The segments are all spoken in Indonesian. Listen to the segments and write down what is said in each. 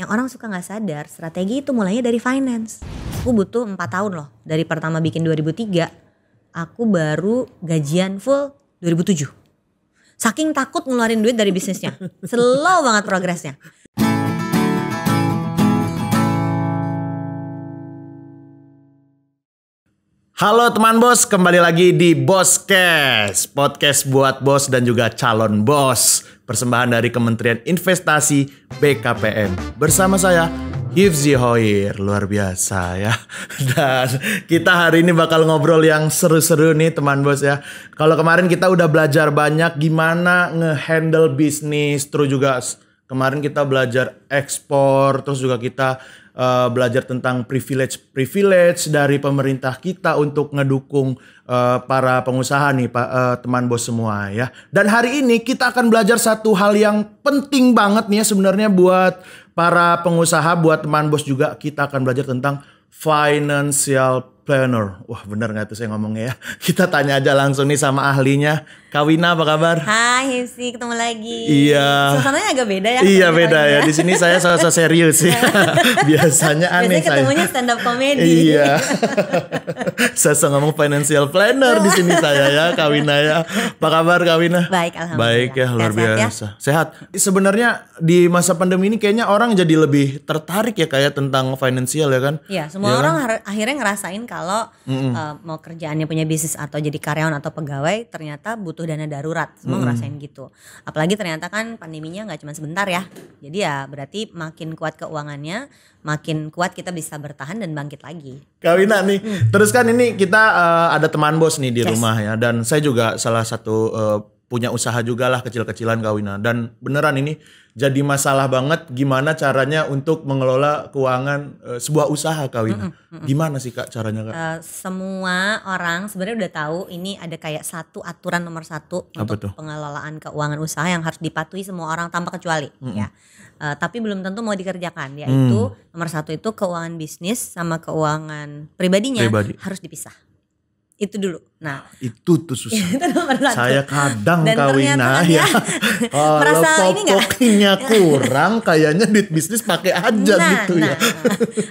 yang orang suka gak sadar, strategi itu mulainya dari finance. Aku butuh 4 tahun loh, dari pertama bikin 2003, aku baru gajian full 2007. Saking takut ngeluarin duit dari bisnisnya, slow banget progresnya. Halo teman bos, kembali lagi di Boskes, podcast buat bos dan juga calon bos. Persembahan dari Kementerian Investasi BKPM. Bersama saya, Hifzi Hoir, luar biasa ya. Dan kita hari ini bakal ngobrol yang seru-seru nih teman bos ya. Kalau kemarin kita udah belajar banyak gimana nge-handle bisnis, terus juga kemarin kita belajar ekspor, terus juga kita belajar tentang privilege dari pemerintah kita untuk ngedukung para pengusaha nih teman bos semua ya. Dan hari ini kita akan belajar satu hal yang penting banget nih ya sebenarnya buat para pengusaha, buat teman bos juga. Kita akan belajar tentang financial planner. Wah benar gak tuh saya ngomongnya ya. Kita tanya aja langsung nih sama ahlinya. Kak Wina apa kabar? Hai Hifzi, ketemu lagi. Iya. Suasananya agak beda ya. Iya beda ya. Di sini saya sosok serius sih. Biasanya aneh. Biasanya ketemunya stand up comedy. Iya. Saya ngomong financial planner di sini saya ya, Kak Wina ya. Apa kabar Kak Wina? Baik, alhamdulillah. Baik ya, luar biasa. Ya? Sehat. Sebenarnya di masa pandemi ini kayaknya orang jadi lebih tertarik ya kayak tentang financial ya kan? Iya, semua ya orang kan? akhirnya ngerasain kalau mau kerjaannya punya bisnis atau jadi karyawan atau pegawai ternyata butuh dana darurat. Semua ngerasain gitu. Apalagi ternyata kan pandeminya gak cuma sebentar ya. Jadi ya berarti makin kuat keuangannya, makin kuat kita bisa bertahan dan bangkit lagi. Kak Wina nih, terus kan ini kita ada teman bos nih di rumah ya. Dan saya juga salah satu punya usaha juga lah kecil-kecilan Kak Wina. Dan beneran ini jadi masalah banget gimana caranya untuk mengelola keuangan sebuah usaha Kak Wina. Gimana sih Kak caranya Kak? Semua orang sebenarnya udah tahu ini ada kayak satu aturan nomor 1 untuk pengelolaan keuangan usaha yang harus dipatuhi semua orang tanpa kecuali ya. Tapi belum tentu mau dikerjakan, yaitu nomor 1 itu keuangan bisnis sama keuangan pribadinya harus dipisah. Itu dulu. Nah, itu tuh susah. Itu nomor 1. Saya kadang dan Kak Wina ya. Kalau pokoknya kurang kayaknya duit bisnis pakai aja gitu ya.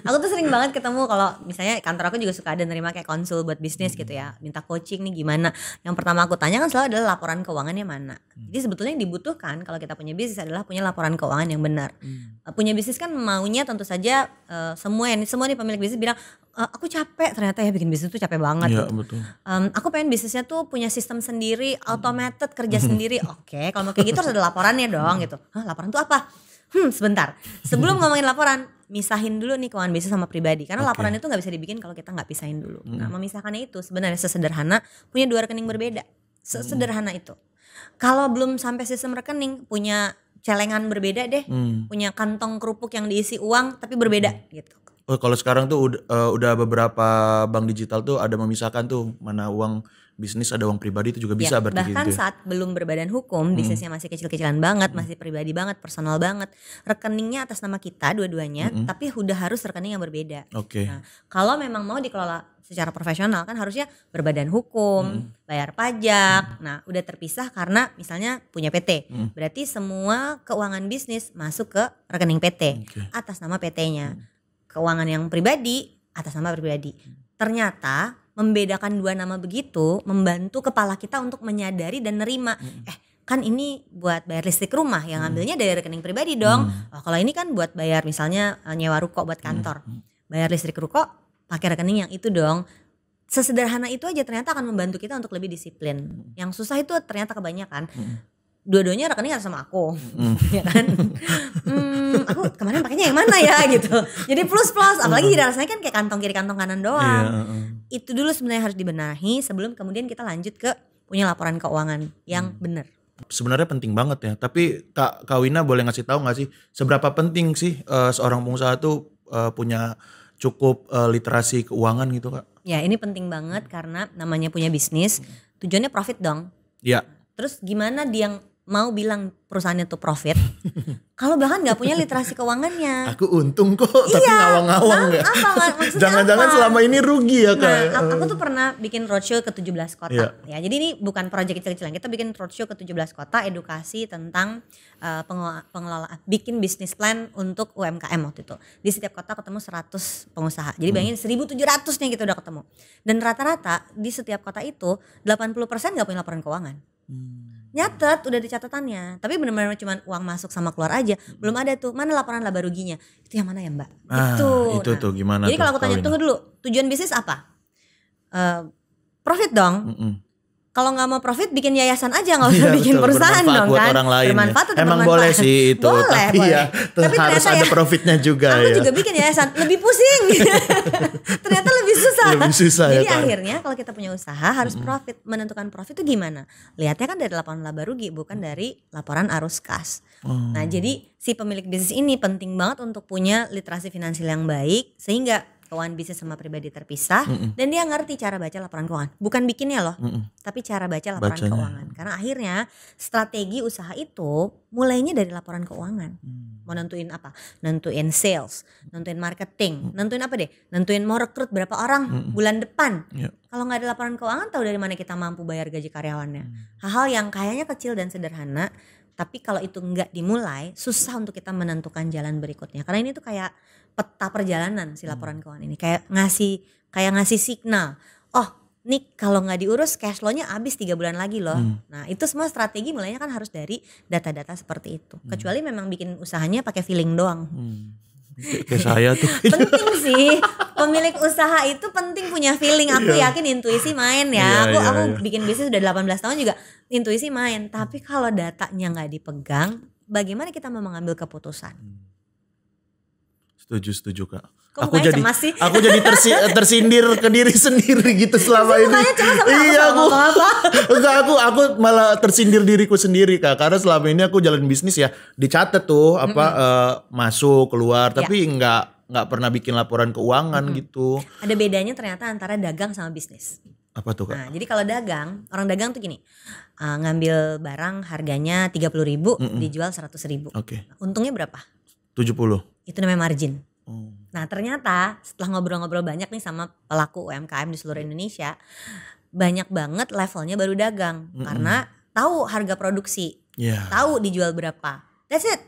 Aku tuh sering banget ketemu kalau misalnya kantor aku juga suka ada nerima kayak konsul buat bisnis gitu ya. Minta coaching nih gimana. Yang pertama aku tanya kan selalu adalah laporan keuangannya mana. Jadi sebetulnya yang dibutuhkan kalau kita punya bisnis adalah punya laporan keuangan yang benar. Punya bisnis kan maunya tentu saja semua nih pemilik bisnis bilang aku capek, ternyata ya bikin bisnis tuh capek banget ya, gitu. Betul. Aku pengen bisnisnya tuh punya sistem sendiri, automated, kerja sendiri. Oke, kalau mau kayak gitu harus ada laporannya dong gitu. Hah, laporan tuh apa? Sebentar. Sebelum ngomongin laporan, misahin dulu nih keuangan bisnis sama pribadi. Karena laporan itu gak bisa dibikin kalau kita gak pisahin dulu. Nah, memisahkannya itu sebenarnya sesederhana punya 2 rekening berbeda. Sesederhana itu. Kalau belum sampai sistem rekening, punya celengan berbeda deh. Punya kantong kerupuk yang diisi uang tapi berbeda gitu. Oh, kalau sekarang tuh udah beberapa bank digital tuh ada memisahkan tuh mana uang bisnis ada uang pribadi itu juga bisa berarti gitu. Bahkan saat belum berbadan hukum, bisnisnya masih kecil-kecilan banget, masih pribadi banget, personal banget. Rekeningnya atas nama kita dua-duanya, tapi udah harus rekening yang berbeda. Nah, kalau memang mau dikelola secara profesional kan harusnya berbadan hukum, bayar pajak. Nah, udah terpisah karena misalnya punya PT. Berarti semua keuangan bisnis masuk ke rekening PT atas nama PT-nya. Keuangan yang pribadi atas nama pribadi. Ternyata membedakan 2 nama begitu membantu kepala kita untuk menyadari dan nerima. Kan ini buat bayar listrik rumah yang ngambilnya dari rekening pribadi dong. Oh, kalau ini kan buat bayar misalnya nyewa ruko buat kantor. Bayar listrik ruko pakai rekening yang itu dong. Sesederhana itu aja ternyata akan membantu kita untuk lebih disiplin. Yang susah itu ternyata kebanyakan. Dua-duanya rekening atas sama aku, ya kan? Aku kemarin pakainya yang mana ya gitu. Jadi plus, apalagi rasanya kan kayak kantong kiri kantong kanan doang. Itu dulu sebenarnya harus dibenahi sebelum kemudian kita lanjut ke punya laporan keuangan yang benar. Sebenarnya penting banget ya. Tapi Kak Wina boleh ngasih tahu nggak sih seberapa penting sih seorang pengusaha tuh punya cukup literasi keuangan gitu Kak? Ya ini penting banget karena namanya punya bisnis tujuannya profit dong. Iya. Terus gimana dia mau bilang perusahaannya tuh profit kalau bahkan nggak punya literasi keuangannya. Aku untung kok, tapi ngawang-ngawang ya. Jangan-jangan selama ini rugi ya Kak. Nah, aku tuh pernah bikin roadshow ke 17 kota. Ya, jadi ini bukan proyek kecil-kecilan. Kita bikin roadshow ke 17 kota, edukasi tentang pengelolaan, bikin bisnis plan untuk UMKM waktu itu. Di setiap kota ketemu 100 pengusaha. Jadi bayangin 1.700 nih kita udah ketemu. Dan rata-rata di setiap kota itu 80% nggak punya laporan keuangan. Nyatet udah di catatannya, tapi benar-benar cuma uang masuk sama keluar aja, belum ada tuh mana laporan laba ruginya. Itu yang mana ya Mbak? Itu tuh gimana? Jadi kalau aku tanya tunggu dulu, tujuan bisnis apa? Profit dong. Kalau nggak mau profit bikin yayasan aja, nggak usah bikin perusahaan dong kan. Orang lain bermanfaat atau emang bermanfaat? boleh sih itu, boleh. Ya, tapi harus ada profitnya juga. Aku juga bikin yayasan, lebih pusing. Ternyata lebih susah. Jadi akhirnya kalau kita punya usaha harus profit. Menentukan profit itu gimana? Lihatnya kan dari laporan laba rugi, bukan dari laporan arus kas. Nah jadi si pemilik bisnis ini penting banget untuk punya literasi finansial yang baik sehingga keuangan bisnis sama pribadi terpisah dan dia ngerti cara baca laporan keuangan, bukan bikinnya loh, tapi cara baca laporan keuangan. Karena akhirnya strategi usaha itu mulainya dari laporan keuangan. Mau nentuin apa? Nentuin sales, nentuin marketing, nentuin apa deh? Nentuin mau rekrut berapa orang bulan depan. Kalau nggak ada laporan keuangan, tahu dari mana kita mampu bayar gaji karyawannya? Hal-hal yang kayaknya kecil dan sederhana, tapi kalau itu nggak dimulai, susah untuk kita menentukan jalan berikutnya. Karena ini tuh kayak peta perjalanan si laporan keuangan ini, kayak ngasih signal. Oh, nih kalau nggak diurus cash flow-nya habis 3 bulan lagi loh. Nah, itu semua strategi mulainya kan harus dari data-data seperti itu. Kecuali memang bikin usahanya pakai feeling doang. Kayak saya tuh. Penting sih, pemilik usaha itu penting punya feeling. Aku yakin intuisi main ya. Aku bikin bisnis udah 18 tahun juga intuisi main. Tapi kalau datanya nggak dipegang, bagaimana kita mau mengambil keputusan? Setuju Kak. Kok cemas sih? Aku jadi tersindir ke diri sendiri gitu selama ini. Iya aku malah tersindir diriku sendiri Kak. Karena selama ini aku jalan bisnis ya dicatat tuh masuk keluar, tapi nggak pernah bikin laporan keuangan gitu. Ada bedanya ternyata antara dagang sama bisnis. Apa tuh Kak? Nah, jadi kalau orang dagang tuh gini, ngambil barang harganya 30.000 dijual 100.000. Untungnya berapa? 70. Itu namanya margin. Nah ternyata setelah ngobrol-ngobrol banyak nih sama pelaku UMKM di seluruh Indonesia, banyak banget levelnya baru dagang karena tahu harga produksi, tahu dijual berapa. That's it.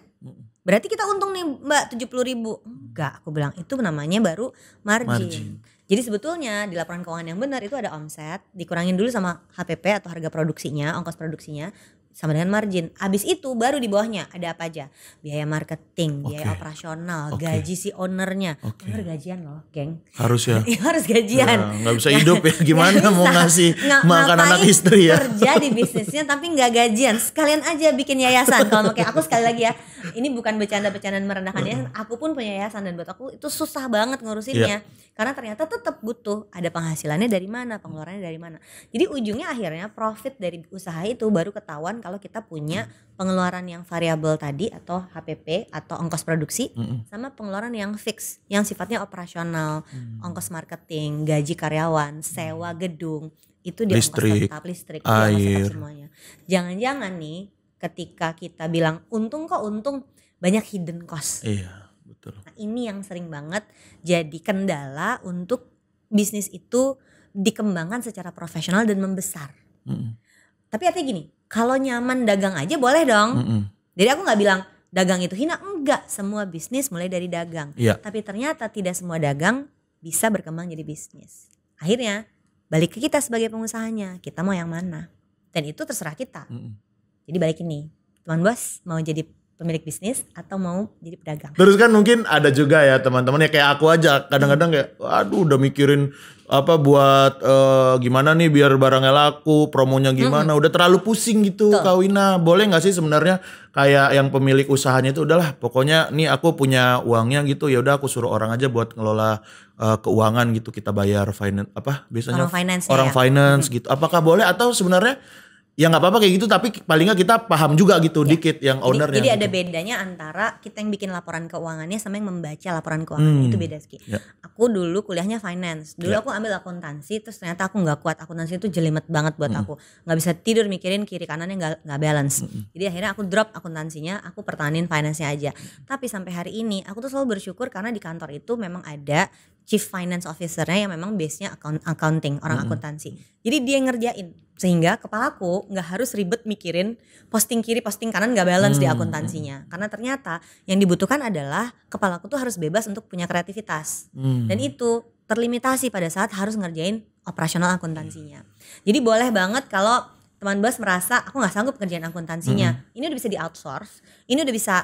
Berarti kita untung nih Mbak 70.000. Enggak, aku bilang itu namanya baru margin. Jadi sebetulnya di laporan keuangan yang benar itu ada omset, dikurangin dulu sama HPP atau harga produksinya, ongkos produksinya, sama dengan margin. Abis itu baru di bawahnya ada apa aja? Biaya marketing, biaya operasional, gaji si ownernya. Owner gajian loh, geng. Harus ya? Harus gajian. Gak bisa hidup ya, gimana mau ngasih makan anak istri ya? Kerja di bisnisnya tapi gak gajian. Sekalian aja bikin yayasan. Kalau kayak aku sekali lagi ya, ini bukan bercanda-bercandaan merendahkan yayasan. Aku pun punya yayasan dan buat aku itu susah banget ngurusinnya. Karena ternyata tetap butuh ada penghasilannya dari mana, pengeluarannya dari mana. Jadi ujungnya akhirnya profit dari usaha itu baru ketahuan kalau kita punya pengeluaran yang variabel tadi atau HPP atau ongkos produksi sama pengeluaran yang fix yang sifatnya operasional, ongkos marketing, gaji karyawan, sewa gedung, itu di ongkos tetap, listrik, air, semuanya. Jangan-jangan nih ketika kita bilang untung banyak hidden cost. Iya, betul. Nah, ini yang sering banget jadi kendala untuk bisnis itu dikembangkan secara profesional dan membesar. Tapi artinya gini, kalau nyaman dagang aja boleh dong. Jadi aku gak bilang dagang itu hina, enggak. Semua bisnis mulai dari dagang. Tapi ternyata tidak semua dagang bisa berkembang jadi bisnis. Akhirnya balik ke kita sebagai pengusahanya, kita mau yang mana. Dan itu terserah kita. Jadi balik ini, teman bos mau jadi pemilik bisnis atau mau jadi pedagang. Terus kan mungkin ada juga ya teman-teman ya kayak aku aja kadang-kadang kayak aduh udah mikirin apa buat gimana nih biar barangnya laku, promonya gimana, udah terlalu pusing gitu. Kak Wina, boleh gak sih sebenarnya kayak yang pemilik usahanya itu udahlah pokoknya nih aku punya uangnya gitu, ya udah aku suruh orang aja buat ngelola keuangan gitu, kita bayar finance apa biasanya orang finance gitu. Apakah boleh atau sebenarnya Ya nggak apa-apa kayak gitu, tapi paling nggak kita paham juga gitu dikit yang ownernya. Jadi gitu. ada bedanya antara kita yang bikin laporan keuangannya sama yang membaca laporan keuangannya, itu beda Ski. Aku dulu kuliahnya finance, dulu aku ambil akuntansi, terus ternyata aku nggak kuat, akuntansi itu jelimet banget buat aku, nggak bisa tidur mikirin kiri kanannya nggak balance. Jadi akhirnya aku drop akuntansinya, aku pertahanin finance-nya aja. Tapi sampai hari ini aku tuh selalu bersyukur karena di kantor itu memang ada chief finance officer-nya yang memang base-nya accounting, orang akuntansi. Jadi dia yang ngerjain. Sehingga kepalaku nggak harus ribet mikirin posting kiri, posting kanan nggak balance di akuntansinya. Karena ternyata yang dibutuhkan adalah kepalaku tuh harus bebas untuk punya kreativitas. Dan itu terlimitasi pada saat harus ngerjain operasional akuntansinya. Jadi boleh banget kalau teman bos merasa aku nggak sanggup kerjain akuntansinya. Ini udah bisa di outsource, ini udah bisa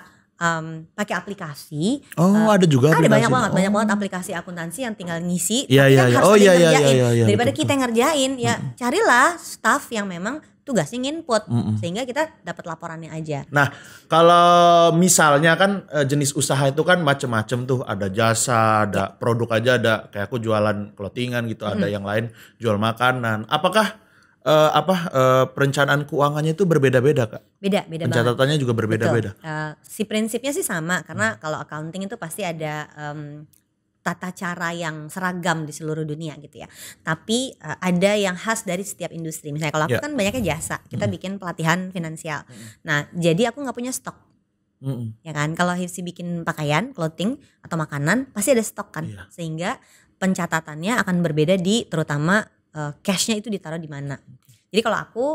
pakai aplikasi. Ada juga ada aplikasi. banyak banget aplikasi akuntansi yang tinggal ngisi. Iya, tapi iya, kan iya. harus Oh, ada iya, yang iya, ngerjain. iya, iya, Daripada betul. kita yang ngerjain, ya carilah staff yang memang tugasnya nginput sehingga kita dapat laporannya aja. Nah, kalau misalnya kan jenis usaha itu kan macem-macem tuh, ada jasa, ada produk aja, ada kayak aku jualan clothingan gitu, ada yang lain jual makanan. Apakah perencanaan keuangannya itu berbeda-beda, Kak? Beda banget. Pencatatannya juga berbeda-beda. Si prinsipnya sih sama karena kalau accounting itu pasti ada tata cara yang seragam di seluruh dunia gitu ya. Tapi ada yang khas dari setiap industri. Misalnya kalau aku kan banyaknya jasa, kita bikin pelatihan finansial. Nah, jadi aku nggak punya stok. Ya kan, kalau Hifsi bikin pakaian, clothing atau makanan pasti ada stok kan. Sehingga pencatatannya akan berbeda di terutama cashnya itu ditaruh di mana. Jadi kalau aku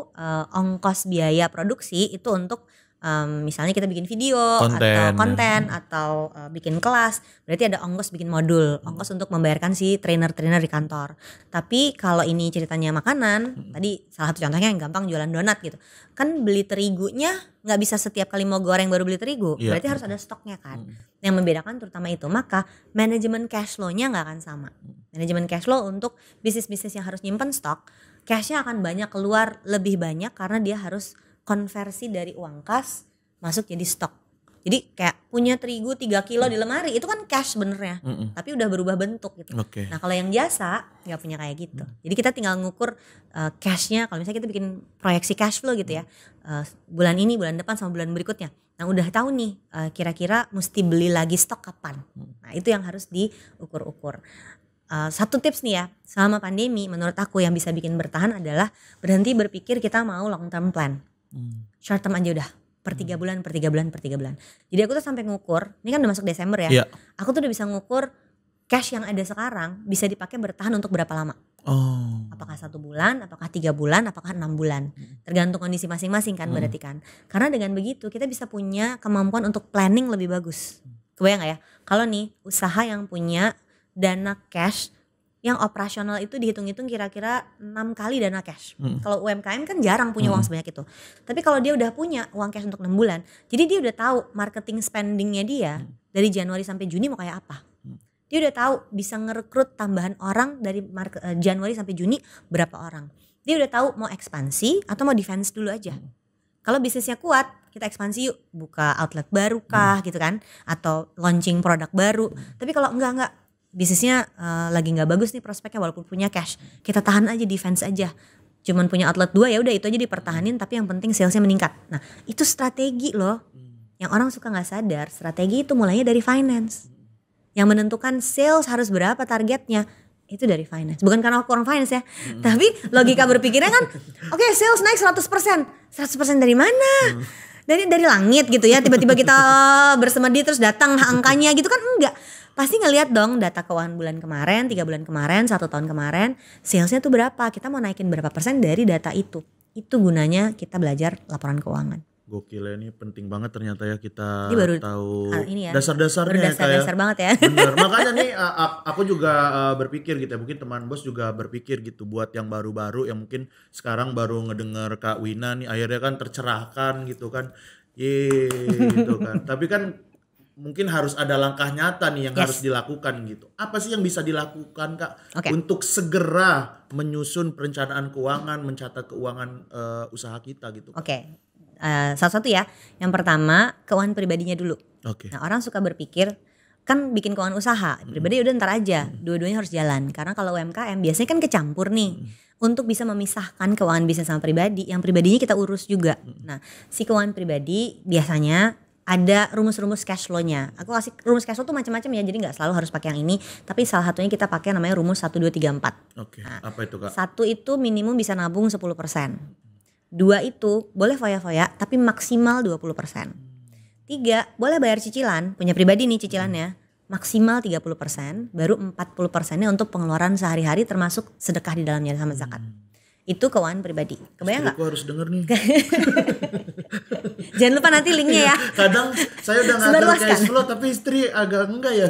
ongkos biaya produksi itu untuk misalnya kita bikin video atau konten atau bikin kelas, berarti ada ongkos bikin modul, ongkos untuk membayarkan si trainer-trainer di kantor. Tapi kalau ini ceritanya makanan, tadi salah satu contohnya yang gampang jualan donat gitu. Kan beli terigunya nggak bisa setiap kali mau goreng baru beli terigu, berarti harus ada stoknya kan. Yang membedakan terutama itu, maka manajemen cash flow-nya nggak akan sama. Manajemen cash flow untuk bisnis-bisnis yang harus nyimpen stok, cashnya akan banyak keluar lebih banyak karena dia harus konversi dari uang kas masuk jadi stok. Jadi kayak punya terigu 3 kilo di lemari itu kan cash sebenarnya, tapi udah berubah bentuk gitu. Nah kalau yang jasa nggak punya kayak gitu. Jadi kita tinggal ngukur cashnya. Kalau misalnya kita bikin proyeksi cash flow gitu ya, bulan ini, bulan depan sama bulan berikutnya. Nah udah tahu nih kira-kira mesti beli lagi stok kapan. Nah itu yang harus diukur-ukur. Satu tips nih ya, selama pandemi menurut aku yang bisa bikin bertahan adalah berhenti berpikir kita mau long term plan. Short term aja udah, per 3 bulan. Jadi aku tuh sampai ngukur, ini kan udah masuk Desember ya. Aku tuh udah bisa ngukur cash yang ada sekarang bisa dipakai bertahan untuk berapa lama. Apakah 1 bulan, apakah 3 bulan, apakah 6 bulan. Tergantung kondisi masing-masing kan berarti kan. Karena dengan begitu kita bisa punya kemampuan untuk planning lebih bagus. Kebayang gak ya? Kalau nih usaha yang punya dana cash yang operasional itu dihitung-hitung kira-kira 6 kali dana cash. Kalau UMKM kan jarang punya uang sebanyak itu. Tapi kalau dia udah punya uang cash untuk 6 bulan, jadi dia udah tahu marketing spendingnya dia dari Januari sampai Juni mau kayak apa. Dia udah tahu bisa ngerekrut tambahan orang dari Januari sampai Juni berapa orang. Dia udah tahu mau ekspansi atau mau defense dulu aja. Kalau bisnisnya kuat, kita ekspansi yuk, buka outlet baru kah gitu kan, atau launching produk baru. Tapi kalau enggak, bisnisnya lagi nggak bagus nih prospeknya walaupun punya cash, kita tahan aja, defense aja. Cuman punya outlet 2 ya udah itu aja dipertahanin, tapi yang penting salesnya meningkat. Nah itu strategi loh, yang orang suka nggak sadar. Strategi itu mulainya dari finance. Yang menentukan sales harus berapa targetnya itu dari finance. Bukan karena aku orang finance ya, tapi logika berpikirnya kan, oke, sales naik 100%, 100% dari mana? Dari langit gitu ya, tiba-tiba kita bersemedi terus datang angkanya gitu kan, enggak. Pasti ngelihat dong data keuangan bulan kemarin, 3 bulan kemarin, 1 tahun kemarin, salesnya tuh berapa, kita mau naikin berapa persen dari data itu. Itu gunanya kita belajar laporan keuangan. Gokil ya, ini penting banget ternyata ya kita baru, tahu ya, dasar-dasarnya. Dasar banget ya. Bener, makanya nih aku juga berpikir gitu ya, mungkin teman bos juga berpikir gitu buat yang baru-baru yang mungkin sekarang baru ngedenger Kak Wina nih, akhirnya kan tercerahkan gitu kan. Gitu kan. Tapi kan mungkin harus ada langkah nyata nih yang harus dilakukan gitu. Apa sih yang bisa dilakukan Kak untuk segera menyusun perencanaan keuangan, mencatat keuangan usaha kita gitu? Salah satu ya, yang pertama keuangan pribadinya dulu. Nah orang suka berpikir kan bikin keuangan usaha, pribadi udah ntar aja, dua-duanya harus jalan. Karena kalau UMKM biasanya kan kecampur nih. Untuk bisa memisahkan keuangan bisnis sama pribadi, yang pribadinya kita urus juga. Nah, si keuangan pribadi biasanya ada rumus-rumus cash flow-nya. Aku kasih rumus cash flow tuh macam-macam ya, jadi nggak selalu harus pakai yang ini. Tapi salah satunya kita pakai namanya rumus 1, 2, 3, 4. Oke, nah, apa itu Kak? 1 itu minimum bisa nabung 10%. 2 itu boleh foya-foya tapi maksimal 20%. 3 boleh bayar cicilan, punya pribadi nih cicilannya. Maksimal 30%, baru 40%-nya untuk pengeluaran sehari-hari termasuk sedekah di dalamnya sama zakat. Itu keuangan pribadi. Kebayang nggak? Aku harus denger nih. Jangan lupa nanti linknya ya. Kadang saya udah ngatur cash flow tapi istri agak enggak ya.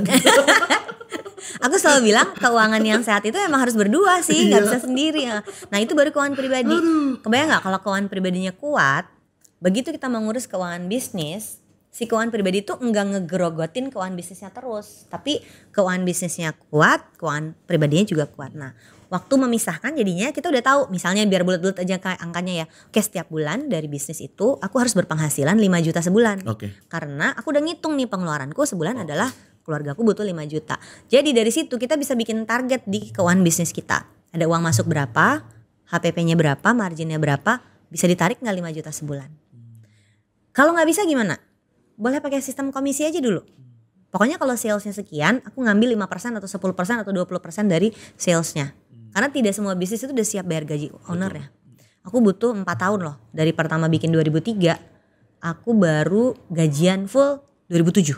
Aku selalu bilang keuangan yang sehat itu emang harus berdua sih, nggak bisa sendiri. Nah itu baru keuangan pribadi. Kebayang nggak kalau keuangan pribadinya kuat, begitu kita mengurus keuangan bisnis, si keuangan pribadi itu enggak ngegerogotin keuangan bisnisnya terus, tapi keuangan bisnisnya kuat, keuangan pribadinya juga kuat. Nah, waktu memisahkan jadinya kita udah tahu, misalnya biar bulat-bulat aja angkanya ya. Oke, setiap bulan dari bisnis itu aku harus berpenghasilan 5 juta sebulan. Karena aku udah ngitung nih pengeluaranku sebulan adalah keluargaku butuh 5 juta. Jadi dari situ kita bisa bikin target di keuangan bisnis kita. Ada uang masuk berapa, HPP-nya berapa, marginnya berapa, bisa ditarik nggak 5 juta sebulan. Kalau nggak bisa gimana? Boleh pakai sistem komisi aja dulu. Pokoknya kalau salesnya sekian, aku ngambil 5% atau 10% atau 20% dari salesnya. Karena tidak semua bisnis itu udah siap bayar gaji owner ya. Aku butuh 4 tahun loh. Dari pertama bikin 2003, aku baru gajian full 2007.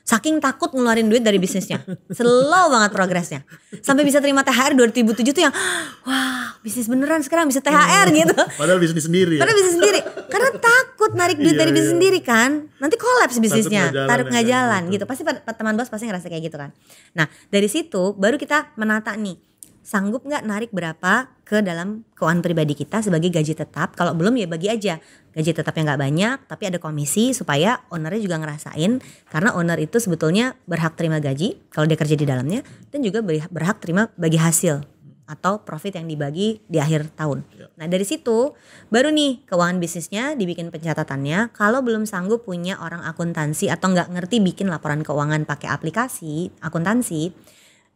Saking takut ngeluarin duit dari bisnisnya. Slow banget progresnya. Sampai bisa terima THR 2007 tuh yang wah bisnis beneran sekarang bisa THR gitu. Padahal bisnis sendiri ya? Padahal bisnis sendiri. Karena takut narik duit dari bisnis sendiri kan. Nanti kolaps bisnisnya. Taruh nggak jalan gitu. Pasti teman bos pasti ngerasa kayak gitu kan. Nah dari situ baru kita menata nih. Sanggup gak narik berapa ke dalam keuangan pribadi kita sebagai gaji tetap. Kalau belum ya bagi aja. Gaji tetapnya gak banyak tapi ada komisi supaya ownernya juga ngerasain. Karena owner itu sebetulnya berhak terima gaji kalau dia kerja di dalamnya. Dan juga berhak terima bagi hasil atau profit yang dibagi di akhir tahun. Nah dari situ baru nih keuangan bisnisnya dibikin pencatatannya. Kalau belum sanggup punya orang akuntansi atau gak ngerti bikin laporan keuangan pakai aplikasi akuntansi,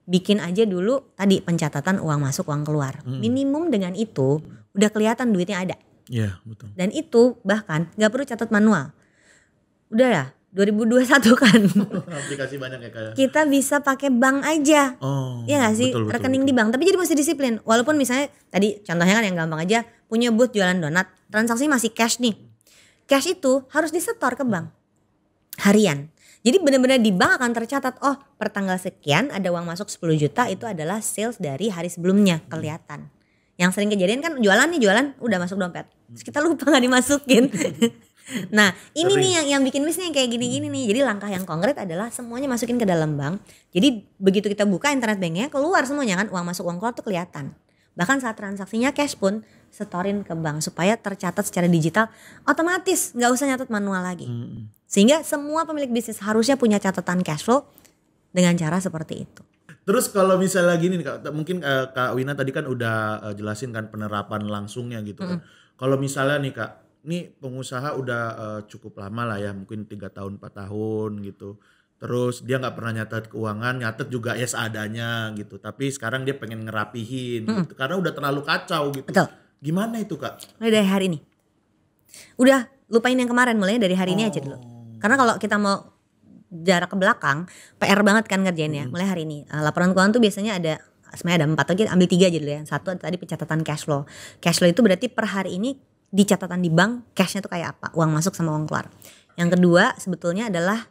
bikin aja dulu tadi pencatatan uang masuk uang keluar. Minimum dengan itu udah kelihatan duitnya ada. Iya betul. Dan itu bahkan gak perlu catat manual. Udah ya 2021 kan. Aplikasi banyak ya kayak. Kita bisa pakai bank aja. Iya gak sih? Betul, rekening di bank. Tapi jadi mesti disiplin. Walaupun misalnya tadi contohnya kan yang gampang aja. Punya booth jualan donat. Transaksi masih cash nih. Cash itu harus disetor ke bank. Harian. Jadi benar-benar di bank akan tercatat, oh per tanggal sekian ada uang masuk 10 juta itu adalah sales dari hari sebelumnya, kelihatan. Yang sering kejadian kan jualan udah masuk dompet. Terus kita lupa gak dimasukin. Nah ini nih yang bikin bisnis kayak gini-gini nih. Jadi langkah yang konkret adalah semuanya masukin ke dalam bank. Jadi begitu kita buka internet banknya keluar semuanya kan, uang masuk uang keluar tuh kelihatan. Bahkan saat transaksinya cash pun setorin ke bank supaya tercatat secara digital otomatis, gak usah nyatet manual lagi. Sehingga semua pemilik bisnis harusnya punya catatan cash flow dengan cara seperti itu. Terus kalau misalnya gini nih Kak, mungkin Kak Wina tadi kan udah jelasin kan penerapan langsungnya gitu kan. Kalau misalnya nih Kak, ini pengusaha udah cukup lama lah ya, mungkin 3 tahun 4 tahun gitu. Terus dia gak pernah nyatet keuangan, nyatet juga ya seadanya gitu. Tapi sekarang dia pengen ngerapihin gitu, karena udah terlalu kacau gitu. Betul. Gimana itu Kak? Mulai dari hari ini. Udah lupain yang kemarin, mulai dari hari ini aja dulu. Karena kalau kita mau jarak ke belakang, PR banget kan ngerjainnya. Mulai hari ini. Laporan keuangan tuh biasanya sebenarnya ada 4, lagi ambil 3 aja dulu ya. 1 tadi pencatatan cash flow. Cash flow itu berarti per hari ini di catatan di bank cashnya tuh kayak apa, uang masuk sama uang keluar. Yang kedua sebetulnya adalah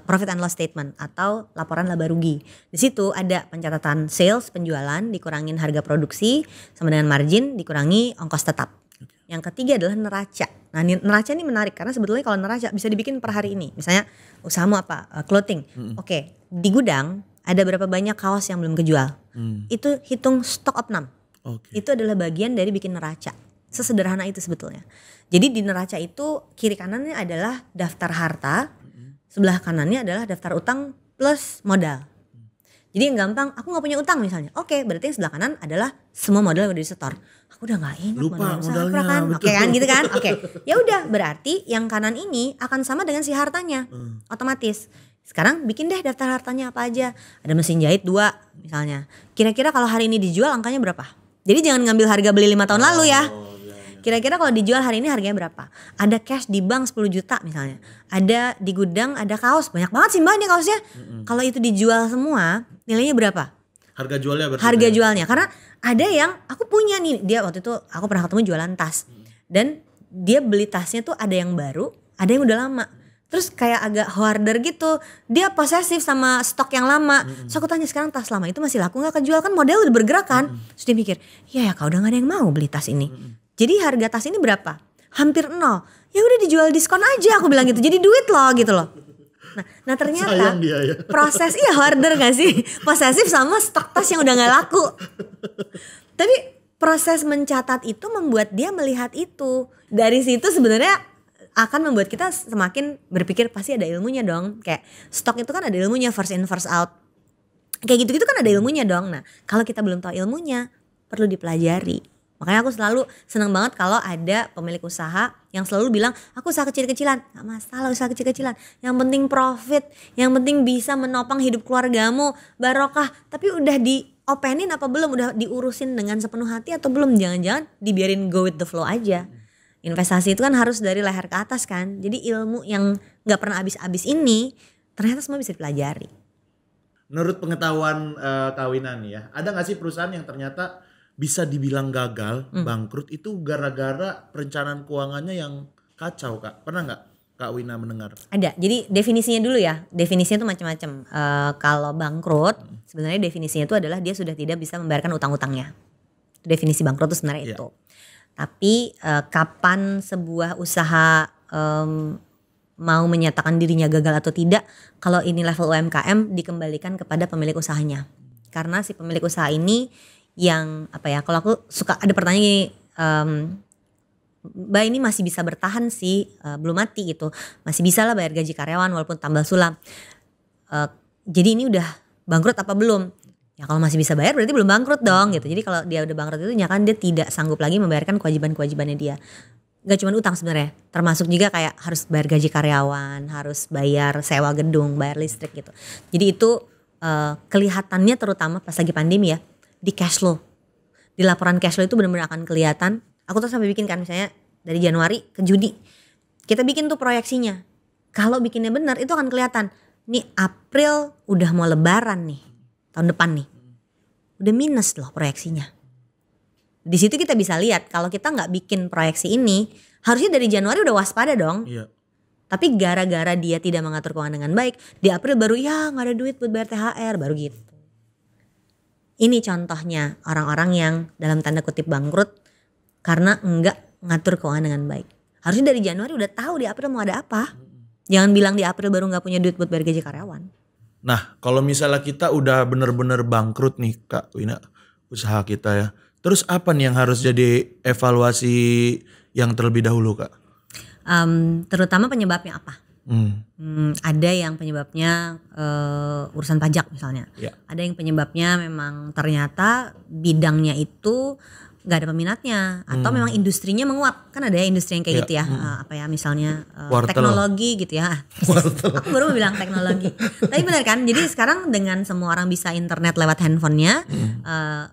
profit and loss statement atau laporan laba rugi. Di situ ada pencatatan sales, penjualan dikurangin harga produksi sama dengan margin dikurangi ongkos tetap. Yang ketiga adalah neraca. Nah neraca ini menarik karena sebetulnya kalau neraca bisa dibikin per hari ini. Misalnya usahamu apa? Clothing. Oke, di gudang ada berapa banyak kaos yang belum kejual. Itu hitung stock opnam. Itu adalah bagian dari bikin neraca. Sesederhana itu sebetulnya. Jadi di neraca itu kiri kanannya adalah daftar harta. Sebelah kanannya adalah daftar utang plus modal. Jadi yang gampang, aku gak punya utang misalnya. Oke, berarti yang sebelah kanan adalah semua modal yang udah disetor. Aku udah gak ingat lupa modalnya kan. Oke kan gitu kan. Oke. Ya udah berarti yang kanan ini akan sama dengan si hartanya. Otomatis. Sekarang bikin deh daftar hartanya apa aja. Ada mesin jahit 2 misalnya. Kira-kira kalau hari ini dijual angkanya berapa? Jadi jangan ngambil harga beli 5 tahun lalu ya. Kira-kira kalau dijual hari ini harganya berapa? Ada cash di bank 10 juta misalnya. Ada di gudang ada kaos. Banyak banget sih Mbak ini kaosnya. Kalau itu dijual semua nilainya berapa? Harga jualnya berapa? Harga jualnya. Karena ada yang aku punya nih. Dia waktu itu aku pernah ketemu jualan tas. Dan dia beli tasnya tuh ada yang baru. Ada yang udah lama. Terus kayak agak hoarder gitu. Dia posesif sama stok yang lama. So aku tanya sekarang tas lama itu masih laku gak kejual? Kan model udah bergerak kan. Terus dia mikir ya kau udah gak ada yang mau beli tas ini. Jadi harga tas ini berapa? Hampir 0. Ya udah dijual diskon aja aku bilang gitu. Jadi duit loh gitu loh. Nah ternyata dia, ya. Proses hoarder gak sih? Posesif sama stok tas yang udah gak laku. Tapi proses mencatat itu membuat dia melihat itu. Dari situ sebenarnya akan membuat kita semakin berpikir pasti ada ilmunya dong. Kayak stok itu kan ada ilmunya, first in first out. Kayak gitu-gitu kan ada ilmunya dong. Nah kalau kita belum tahu ilmunya perlu dipelajari. Makanya aku selalu senang banget kalau ada pemilik usaha yang selalu bilang aku usaha kecil-kecilan. Gak masalah usaha kecil-kecilan. Yang penting profit, yang penting bisa menopang hidup keluargamu, barokah. Tapi udah diopenin apa belum? Udah diurusin dengan sepenuh hati atau belum? Jangan-jangan dibiarin go with the flow aja. Investasi itu kan harus dari leher ke atas kan. Jadi ilmu yang gak pernah habis-habis ini ternyata semua bisa dipelajari. Menurut pengetahuan kawinan ya, ada gak sih perusahaan yang ternyata bisa dibilang gagal, bangkrut itu gara-gara perencanaan keuangannya yang kacau Kak? Pernah gak Kak Wina mendengar? Ada, jadi definisinya dulu ya. Definisinya itu macam-macam. Kalau bangkrut sebenarnya definisinya itu adalah dia sudah tidak bisa membayarkan utang-utangnya. Definisi bangkrut itu sebenarnya itu. Tapi kapan sebuah usaha mau menyatakan dirinya gagal atau tidak, kalau ini level UMKM dikembalikan kepada pemilik usahanya. Karena si pemilik usaha ini yang kalau aku suka ada pertanyaan gini, Mbak ini masih bisa bertahan sih, belum mati gitu, masih bisa lah bayar gaji karyawan walaupun tambal sulam. Jadi ini udah bangkrut apa belum? Ya kalau masih bisa bayar berarti belum bangkrut dong gitu. Jadi kalau dia udah bangkrut itu kan dia tidak sanggup lagi membayarkan kewajiban-kewajibannya dia. Gak cuma utang sebenarnya, termasuk juga kayak harus bayar gaji karyawan, harus bayar sewa gedung, bayar listrik gitu. Jadi itu kelihatannya terutama pas lagi pandemi ya, di cash flow. Di laporan cash flow itu benar-benar akan kelihatan. Aku tuh sampai bikin kan misalnya dari Januari ke Juni. Kita bikin tuh proyeksinya. Kalau bikinnya benar itu akan kelihatan. Nih April udah mau lebaran nih. Tahun depan nih. Udah minus loh proyeksinya. Di situ kita bisa lihat kalau kita nggak bikin proyeksi ini, harusnya dari Januari udah waspada dong. Iya. Tapi gara-gara dia tidak mengatur keuangan dengan baik, di April baru ya nggak ada duit buat bayar THR, baru gitu. Ini contohnya orang-orang yang dalam tanda kutip bangkrut karena enggak ngatur keuangan dengan baik. Harusnya dari Januari udah tahu di April mau ada apa. Jangan bilang di April baru nggak punya duit buat bayar gaji karyawan. Nah kalau misalnya kita udah bener-bener bangkrut nih Kak Wina, usaha kita ya. Terus apa nih yang harus jadi evaluasi yang terlebih dahulu Kak? Terutama penyebabnya apa? Ada yang penyebabnya urusan pajak misalnya. Ada yang penyebabnya memang ternyata bidangnya itu gak ada peminatnya atau memang industrinya menguap. Kan ada ya industri yang kayak gitu ya. Misalnya teknologi gitu ya. Aku baru mau bilang teknologi. Tapi benar kan? Jadi sekarang dengan semua orang bisa internet lewat handphonenya,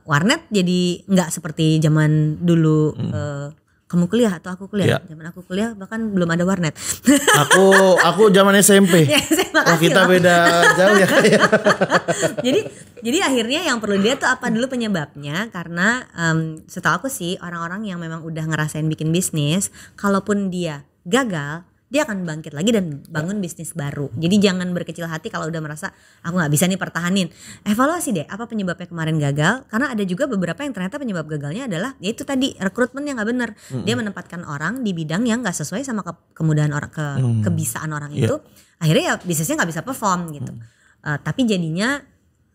warnet jadi gak seperti zaman dulu. Kamu kuliah atau aku kuliah? Zaman aku kuliah bahkan belum ada warnet. Aku zaman SMP. Wah kita beda jauh ya. Jadi akhirnya yang perlu dilihat tuh apa dulu penyebabnya, karena setahu aku sih orang-orang yang memang udah ngerasain bikin bisnis, kalaupun dia gagal, dia akan bangkit lagi dan bangun bisnis baru. Jadi jangan berkecil hati kalau udah merasa aku gak bisa nih pertahanin. Evaluasi deh apa penyebabnya kemarin gagal. Karena ada juga beberapa yang ternyata penyebab gagalnya adalah yaitu tadi rekrutmen yang gak benar. Dia menempatkan orang di bidang yang gak sesuai sama kemudahan orang, kebisaan orang itu. Akhirnya ya bisnisnya gak bisa perform gitu. Tapi jadinya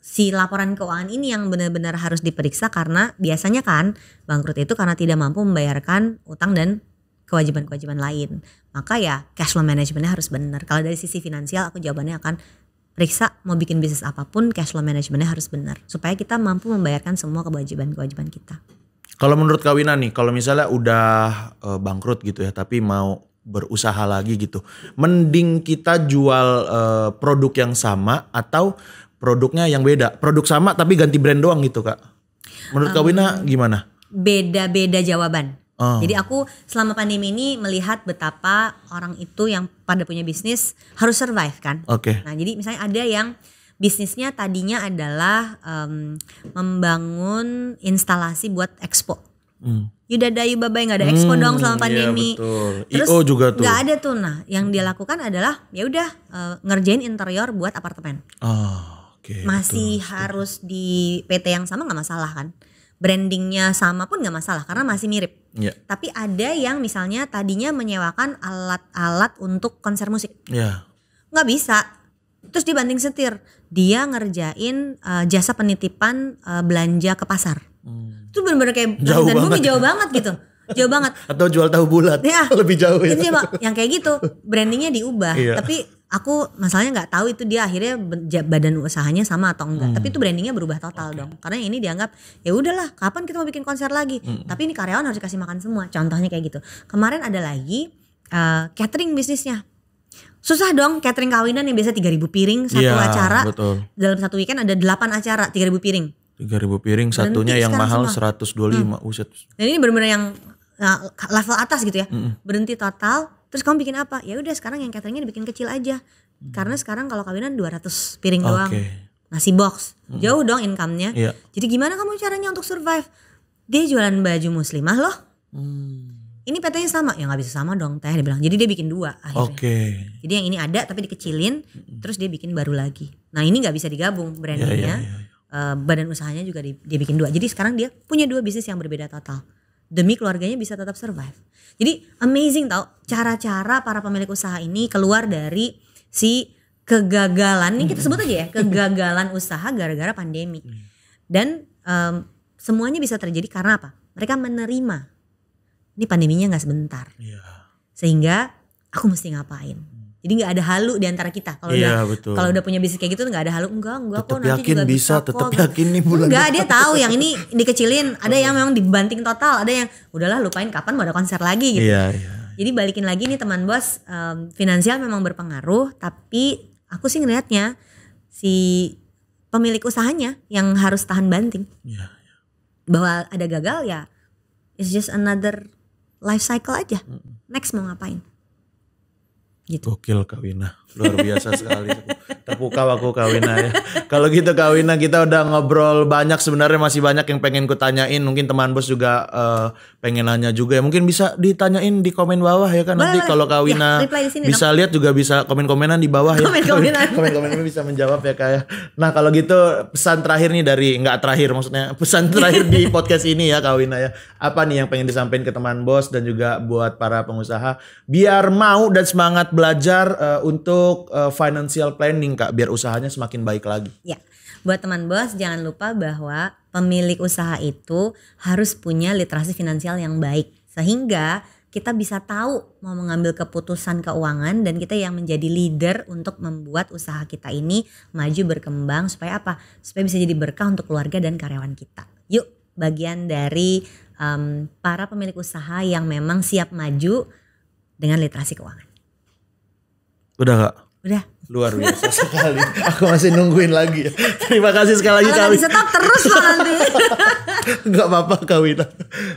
si laporan keuangan ini yang benar-benar harus diperiksa, karena biasanya kan bangkrut itu karena tidak mampu membayarkan utang dan kewajiban-kewajiban lain. Maka ya cash flow managementnya harus benar. Kalau dari sisi finansial aku jawabannya akan periksa mau bikin bisnis apapun, cash flow managementnya harus benar. Supaya kita mampu membayarkan semua kewajiban-kewajiban kita. Kalau menurut Kak Wina nih, kalau misalnya udah bangkrut gitu ya, tapi mau berusaha lagi gitu. Mending kita jual produk yang sama atau produknya yang beda. Produk sama tapi ganti brand doang gitu Kak. Menurut Kak Wina gimana? Beda-beda jawaban. Jadi aku selama pandemi ini melihat betapa orang itu yang pada punya bisnis harus survive kan. Nah jadi misalnya ada yang bisnisnya tadinya adalah membangun instalasi buat expo. Yudadayu babai nggak ada expo dong selama pandemi. Iya betul. Terus IO juga tuh. Nggak ada tuh. Nah, yang dia lakukan adalah ya udah ngerjain interior buat apartemen. Masih betul. Harus di PT yang sama nggak masalah kan? Brandingnya sama pun nggak masalah karena masih mirip. Tapi ada yang misalnya tadinya menyewakan alat-alat untuk konser musik. Nggak bisa. Terus dia banting setir. Dia ngerjain jasa penitipan belanja ke pasar. Itu bener-bener kayak jauh banget. Jauh banget gitu. Jauh banget. Atau jual tahu bulat. Ya, lebih jauh ya. Yang kayak gitu brandingnya diubah. Tapi aku masalahnya nggak tahu itu dia akhirnya badan usahanya sama atau enggak. Tapi itu brandingnya berubah total dong. Karena ini dianggap ya udahlah kapan kita mau bikin konser lagi. Tapi ini karyawan harus dikasih makan semua. Contohnya kayak gitu. Kemarin ada lagi catering bisnisnya. Susah dong catering kawinan yang biasa 3.000 piring satu acara. Betul. Dalam satu weekend ada 8 acara 3.000 piring. 3.000 piring satunya yang mahal semua. 125 uset. Dan ini benar-benar yang level atas gitu ya. Berhenti total. Terus kamu bikin apa? Ya udah sekarang yang cateringnya dibikin kecil aja. Karena sekarang kalau kawinan 200 piring doang. Nasi box. Jauh dong income-nya. Jadi gimana kamu caranya untuk survive? Dia jualan baju muslimah loh. Ini PT-nya sama. Ya gak bisa sama dong teh dia bilang. Jadi dia bikin 2 akhirnya. Jadi yang ini ada tapi dikecilin. Terus dia bikin baru lagi. Nah ini gak bisa digabung brandingnya. Badan usahanya juga dia bikin 2. Jadi sekarang dia punya 2 bisnis yang berbeda total. Demi keluarganya bisa tetap survive. Jadi amazing tau cara-cara para pemilik usaha ini keluar dari si kegagalan. Ini kita sebut aja ya kegagalan usaha gara-gara pandemi. Dan semuanya bisa terjadi karena apa? Mereka menerima ini pandeminya gak sebentar. Sehingga aku mesti ngapain. Jadi nggak ada halu di antara kita. Kalau udah punya bisnis kayak gitu nggak ada halu. Enggak kok nanti juga bisa. Tetap yakin nih bulan. Enggak, dia tahu yang ini dikecilin. Ada yang memang dibanting total. Ada yang udahlah lupain kapan mau ada konser lagi gitu. Jadi balikin lagi nih teman bos, finansial memang berpengaruh. Tapi aku sih ngelihatnya si pemilik usahanya yang harus tahan banting. Bahwa ada gagal ya, it's just another life cycle aja. Next mau ngapain? Gitu. Gokil Kak Wina, luar biasa sekali. Terpukau aku Kak Wina ya. Kalau gitu Kak Wina, kita udah ngobrol banyak, sebenarnya masih banyak yang pengen ku tanyain. Mungkin teman bos juga pengen nanya juga ya. Mungkin bisa ditanyain di komen bawah ya kan. Nanti kalau Kak Wina bisa lihat juga bisa komen-komenan di bawah ya. Komen-komenan bisa menjawab ya Kak ya. Nah kalau gitu pesan terakhir nih maksudnya pesan terakhir di podcast ini ya Kak Wina ya. Apa nih yang pengen disampaikan ke teman bos dan juga buat para pengusaha biar mau dan semangat belajar untuk financial planning Kak, biar usahanya semakin baik lagi. Ya, buat teman bos jangan lupa bahwa pemilik usaha itu harus punya literasi finansial yang baik. Sehingga kita bisa tahu mau mengambil keputusan keuangan dan kita yang menjadi leader untuk membuat usaha kita ini maju berkembang. Supaya apa? Supaya bisa jadi berkah untuk keluarga dan karyawan kita. Yuk, bagian dari para pemilik usaha yang memang siap maju dengan literasi keuangan. Udah Kak? Udah. Luar biasa sekali. Aku masih nungguin lagi. Terima kasih sekali lagi Kak Wina. Kalau di-stop terus loh nanti. Gak apa-apa Kak Wina.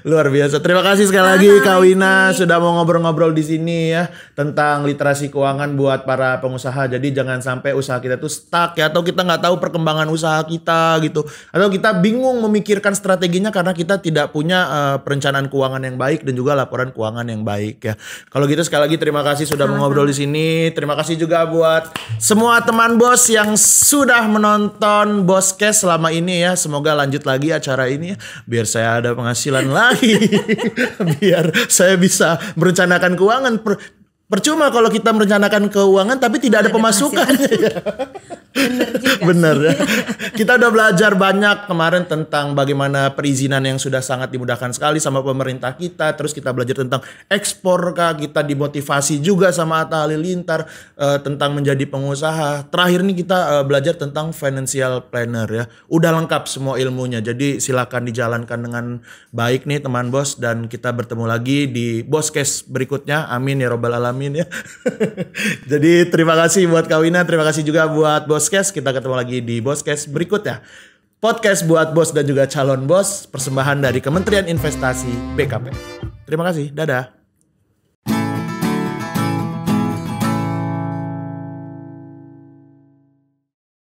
Luar biasa. Terima kasih sekali lagi Kak Wina sudah mau ngobrol-ngobrol di sini ya tentang literasi keuangan buat para pengusaha. Jadi jangan sampai usaha kita tuh stuck ya, atau kita nggak tahu perkembangan usaha kita gitu. Atau kita bingung memikirkan strateginya karena kita tidak punya perencanaan keuangan yang baik dan juga laporan keuangan yang baik ya. Kalau gitu sekali lagi terima kasih sudah mau ngobrol di sini. Terima kasih juga buat semua teman bos yang sudah menonton Boskes selama ini ya. Semoga lanjut lagi acara ini ya, biar saya ada penghasilan lagi. Biar saya bisa merencanakan keuangan. Percuma kalau kita merencanakan keuangan tapi tidak ada pemasukan. Bener juga. Bener ya. Kita udah belajar banyak kemarin tentang bagaimana perizinan yang sudah sangat dimudahkan sekali sama pemerintah kita. Terus kita belajar tentang ekspor kah, kita dimotivasi juga sama Atta Halilintar tentang menjadi pengusaha. Terakhir nih kita belajar tentang financial planner ya. Udah lengkap semua ilmunya. Jadi silakan dijalankan dengan baik nih teman bos, dan kita bertemu lagi di Boskes berikutnya. Amin ya robbal alamin ya. Jadi terima kasih buat Kawina, terima kasih juga buat Boskes. Kita ketemu lagi di Boskes berikutnya. Podcast buat bos dan juga calon bos, persembahan dari Kementerian Investasi BKP. Terima kasih, dadah.